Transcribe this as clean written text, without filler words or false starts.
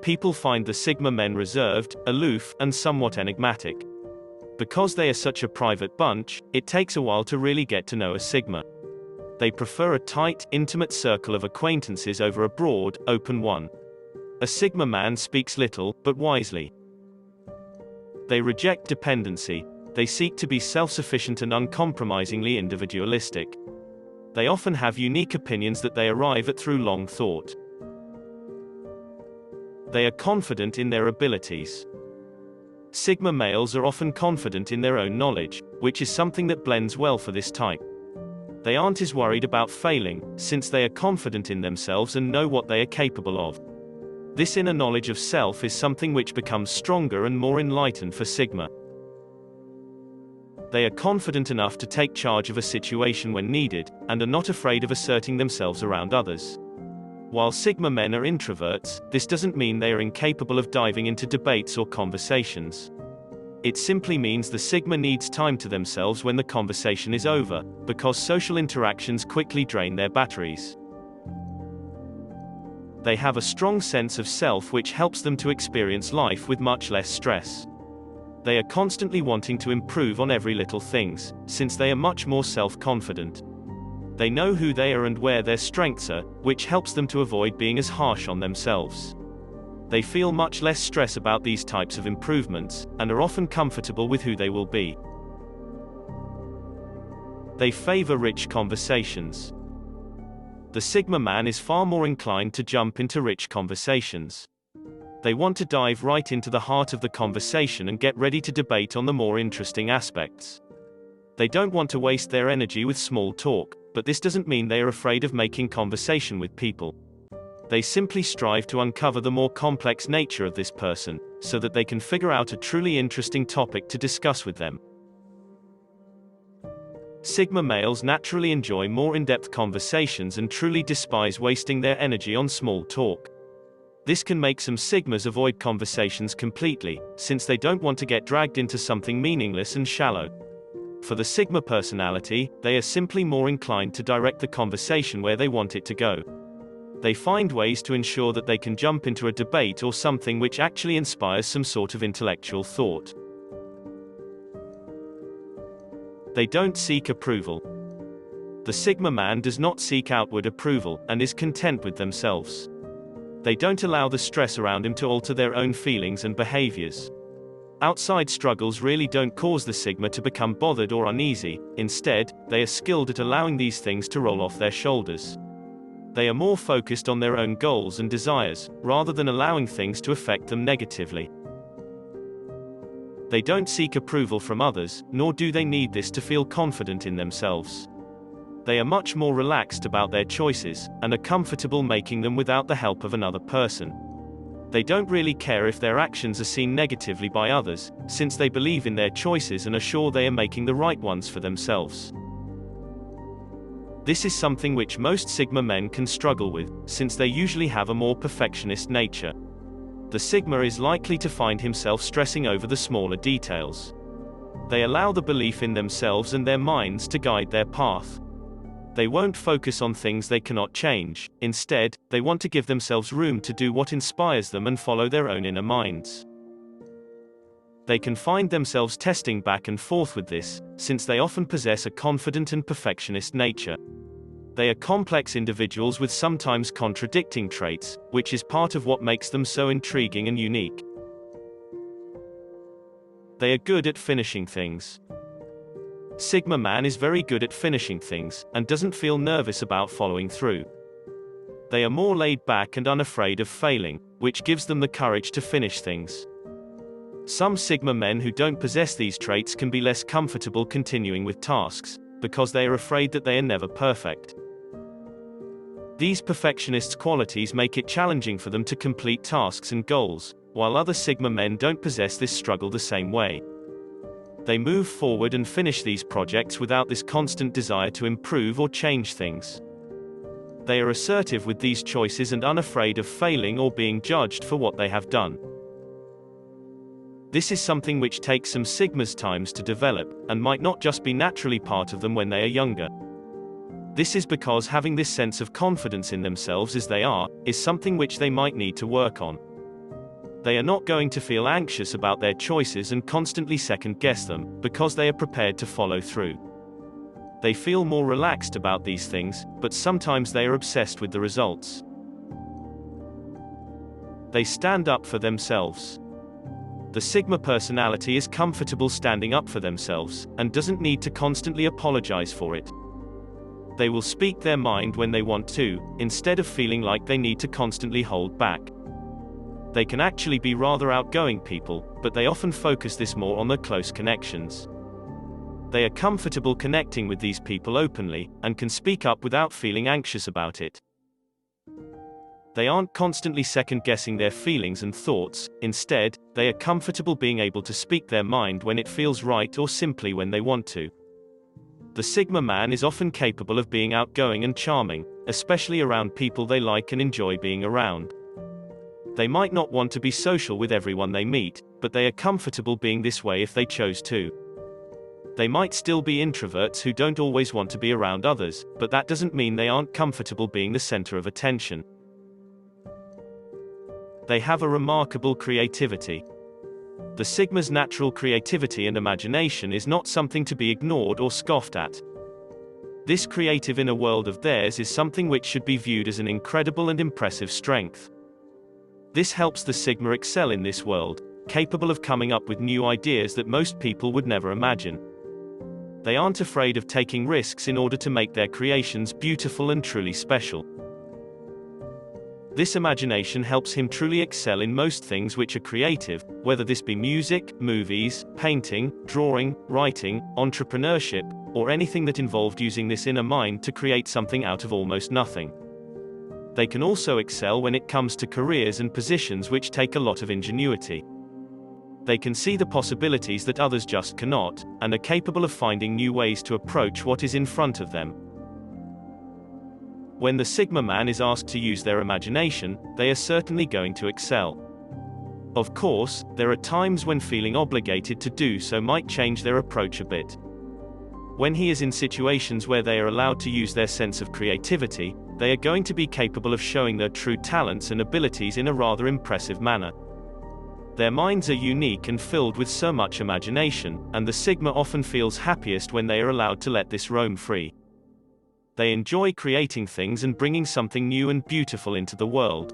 People find the Sigma men reserved, aloof, and somewhat enigmatic. Because they are such a private bunch, it takes a while to really get to know a Sigma. They prefer a tight, intimate circle of acquaintances over a broad, open one. A Sigma man speaks little, but wisely. They reject dependency. They seek to be self-sufficient and uncompromisingly individualistic. They often have unique opinions that they arrive at through long thought. They are confident in their abilities. Sigma males are often confident in their own knowledge, which is something that blends well for this type. They aren't as worried about failing, since they are confident in themselves and know what they are capable of. This inner knowledge of self is something which becomes stronger and more enlightened for Sigma. They are confident enough to take charge of a situation when needed, and are not afraid of asserting themselves around others. While Sigma men are introverts, this doesn't mean they are incapable of diving into debates or conversations. It simply means the Sigma needs time to themselves when the conversation is over, because social interactions quickly drain their batteries. They have a strong sense of self which helps them to experience life with much less stress. They are constantly wanting to improve on every little things, since they are much more self-confident. They know who they are and where their strengths are, which helps them to avoid being as harsh on themselves. They feel much less stress about these types of improvements, and are often comfortable with who they will be. They favor rich conversations. The Sigma man is far more inclined to jump into rich conversations. They want to dive right into the heart of the conversation and get ready to debate on the more interesting aspects. They don't want to waste their energy with small talk, but this doesn't mean they are afraid of making conversation with people. They simply strive to uncover the more complex nature of this person, so that they can figure out a truly interesting topic to discuss with them. Sigma males naturally enjoy more in-depth conversations and truly despise wasting their energy on small talk. This can make some Sigmas avoid conversations completely, since they don't want to get dragged into something meaningless and shallow. For the Sigma personality, they are simply more inclined to direct the conversation where they want it to go. They find ways to ensure that they can jump into a debate or something which actually inspires some sort of intellectual thought. They don't seek approval. The Sigma man does not seek outward approval, and is content with themselves. They don't allow the stress around him to alter their own feelings and behaviors. Outside struggles really don't cause the Sigma to become bothered or uneasy. Instead, they are skilled at allowing these things to roll off their shoulders. They are more focused on their own goals and desires, rather than allowing things to affect them negatively. They don't seek approval from others, nor do they need this to feel confident in themselves. They are much more relaxed about their choices, and are comfortable making them without the help of another person. They don't really care if their actions are seen negatively by others, since they believe in their choices and are sure they are making the right ones for themselves. This is something which most Sigma men can struggle with, since they usually have a more perfectionist nature. The Sigma is likely to find himself stressing over the smaller details. They allow the belief in themselves and their minds to guide their path. They won't focus on things they cannot change. Instead, they want to give themselves room to do what inspires them and follow their own inner minds. They can find themselves testing back and forth with this, since they often possess a confident and perfectionist nature. They are complex individuals with sometimes contradicting traits, which is part of what makes them so intriguing and unique. They are good at finishing things. Sigma man is very good at finishing things, and doesn't feel nervous about following through. They are more laid back and unafraid of failing, which gives them the courage to finish things. Some Sigma men who don't possess these traits can be less comfortable continuing with tasks, because they are afraid that they are never perfect. These perfectionists' qualities make it challenging for them to complete tasks and goals, while other Sigma men don't possess this struggle the same way. They move forward and finish these projects without this constant desire to improve or change things. They are assertive with these choices and unafraid of failing or being judged for what they have done. This is something which takes some Sigmas times to develop, and might not just be naturally part of them when they are younger. This is because having this sense of confidence in themselves as they are, is something which they might need to work on. They are not going to feel anxious about their choices and constantly second-guess them, because they are prepared to follow through. They feel more relaxed about these things, but sometimes they are obsessed with the results. They stand up for themselves. The Sigma personality is comfortable standing up for themselves, and doesn't need to constantly apologize for it. They will speak their mind when they want to, instead of feeling like they need to constantly hold back. They can actually be rather outgoing people, but they often focus this more on their close connections. They are comfortable connecting with these people openly, and can speak up without feeling anxious about it. They aren't constantly second-guessing their feelings and thoughts. Instead, they are comfortable being able to speak their mind when it feels right or simply when they want to. The Sigma man is often capable of being outgoing and charming, especially around people they like and enjoy being around. They might not want to be social with everyone they meet, but they are comfortable being this way if they chose to. They might still be introverts who don't always want to be around others, but that doesn't mean they aren't comfortable being the center of attention. They have a remarkable creativity. The Sigma's natural creativity and imagination is not something to be ignored or scoffed at. This creative inner world of theirs is something which should be viewed as an incredible and impressive strength. This helps the Sigma excel in this world, capable of coming up with new ideas that most people would never imagine. They aren't afraid of taking risks in order to make their creations beautiful and truly special. This imagination helps him truly excel in most things which are creative, whether this be music, movies, painting, drawing, writing, entrepreneurship, or anything that involved using this inner mind to create something out of almost nothing. They can also excel when it comes to careers and positions which take a lot of ingenuity. They can see the possibilities that others just cannot, and are capable of finding new ways to approach what is in front of them. When the Sigma man is asked to use their imagination, they are certainly going to excel. Of course, there are times when feeling obligated to do so might change their approach a bit. When he is in situations where they are allowed to use their sense of creativity, they are going to be capable of showing their true talents and abilities in a rather impressive manner. Their minds are unique and filled with so much imagination, and the Sigma often feels happiest when they are allowed to let this roam free. They enjoy creating things and bringing something new and beautiful into the world.